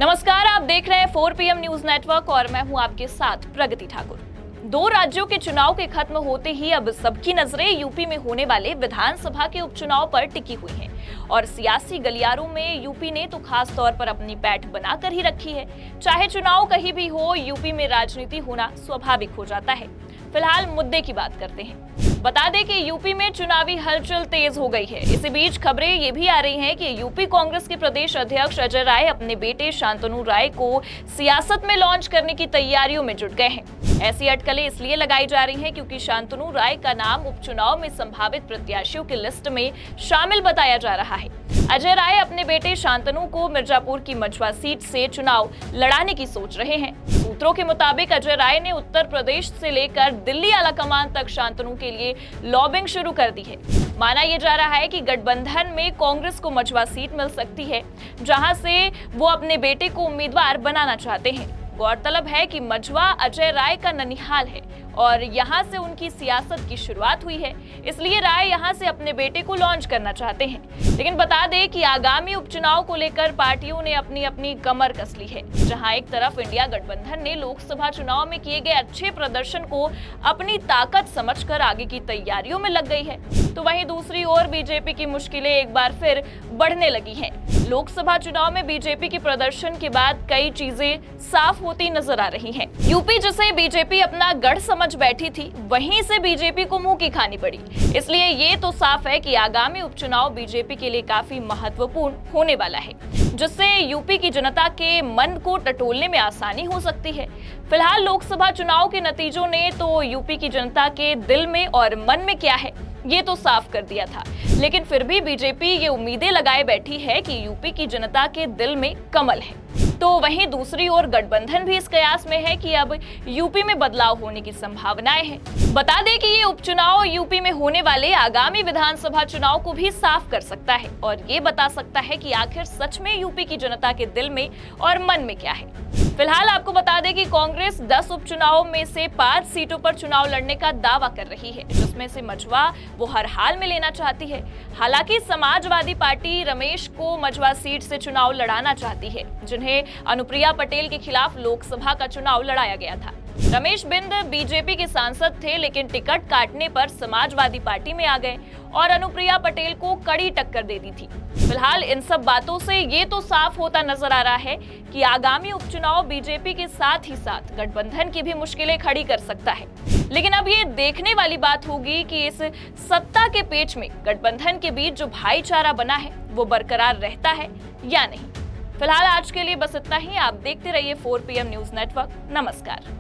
नमस्कार, आप देख रहे हैं 4 PM न्यूज नेटवर्क और मैं हूं आपके साथ प्रगति ठाकुर। 2 राज्यों के चुनाव के खत्म होते ही अब सबकी नजरें यूपी में होने वाले विधानसभा के उपचुनाव पर टिकी हुई हैं और सियासी गलियारों में यूपी ने तो खास तौर पर अपनी पैठ बनाकर ही रखी है। चाहे चुनाव कहीं भी हो, यूपी में राजनीति होना स्वाभाविक हो जाता है। फिलहाल मुद्दे की बात करते हैं। बता दें कि यूपी में चुनावी हलचल तेज हो गई है। इसी बीच खबरें ये भी आ रही हैं कि यूपी कांग्रेस के प्रदेश अध्यक्ष अजय राय अपने बेटे शांतनु राय को सियासत में लॉन्च करने की तैयारियों में जुट गए हैं। ऐसी अटकलें इसलिए लगाई जा रही हैं क्योंकि शांतनु राय का नाम उपचुनाव में संभावित प्रत्याशियों की लिस्ट में शामिल बताया जा रहा है। अजय राय अपने बेटे शांतनु को मिर्जापुर की मछुआ सीट से चुनाव लड़ाने की सोच रहे हैं। सूत्रों के मुताबिक अजय राय ने उत्तर प्रदेश से लेकर दिल्ली आलाकमान तक शांतनु के लिए लॉबिंग शुरू कर दी है। माना यह जा रहा है कि गठबंधन में कांग्रेस को मछुआ सीट मिल सकती है, जहां से वो अपने बेटे को उम्मीदवार बनाना चाहते हैं। गौरतलब है कि मझवा अजय राय का ननिहाल है और यहां से उनकी सियासत की शुरुआत हुई है, इसलिए राय यहां से अपने बेटे को लॉन्च करना चाहते हैं। लेकिन बता दें कि आगामी उपचुनाव को लेकर पार्टियों ने अपनी अपनी कमर कस ली है। जहां एक तरफ इंडिया गठबंधन ने लोकसभा चुनाव में किए गए अच्छे प्रदर्शन को अपनी ताकत समझकर आगे की तैयारियों में लग गई है, तो वहीं दूसरी ओर बीजेपी की मुश्किलें एक बार फिर बढ़ने लगी हैं। लोकसभा चुनाव में बीजेपी के प्रदर्शन के बाद कई चीजें साफ होती नजर आ रही हैं। यूपी जिसे बीजेपी अपना गढ़ समझ बैठी थी, वहीं से बीजेपी को मुंह की खानी पड़ी। इसलिए ये तो साफ है कि आगामी उपचुनाव बीजेपी के लिए काफी महत्वपूर्ण होने वाला है, जिससे यूपी की जनता के मन को टटोलने में आसानी हो सकती है। फिलहाल लोकसभा चुनाव के नतीजों ने तो यूपी की जनता के दिल में और मन में क्या है ये तो साफ कर दिया था, लेकिन फिर भी बीजेपी ये उम्मीदें लगाए बैठी है कि यूपी की जनता के दिल में कमल है। तो वहीं दूसरी ओर गठबंधन भी इस कयास में है कि अब यूपी में बदलाव होने की संभावनाएं हैं। बता दें कि ये उपचुनाव यूपी में होने वाले आगामी विधानसभा चुनाव को भी साफ कर सकता है और ये बता सकता है कि आखिर सच में यूपी की जनता के दिल में और मन में क्या है। फिलहाल आपको बता दें कि कांग्रेस 10 उपचुनावों में से 5 सीटों पर चुनाव लड़ने का दावा कर रही है, जिसमें से मझवा वो हर हाल में लेना चाहती है। हालांकि समाजवादी पार्टी रमेश को मझवा सीट से चुनाव लड़ाना चाहती है, जिन्हें अनुप्रिया पटेल के खिलाफ लोकसभा का चुनाव लड़ाया गया था। रमेश बिंद बीजेपी के सांसद थे, लेकिन टिकट काटने पर समाजवादी पार्टी में आ गए और अनुप्रिया पटेल को कड़ी टक्कर दे दी थी। फिलहाल इन सब बातों से ये तो साफ होता नजर आ रहा है कि आगामी उपचुनाव बीजेपी के साथ ही साथ गठबंधन की भी मुश्किलें खड़ी कर सकता है। लेकिन अब ये देखने वाली बात होगी कि इस सत्ता के पेच में गठबंधन के बीच जो भाईचारा बना है वो बरकरार रहता है या नहीं। फिलहाल आज के लिए बस इतना ही। आप देखते रहिए 4 PM न्यूज नेटवर्क। नमस्कार।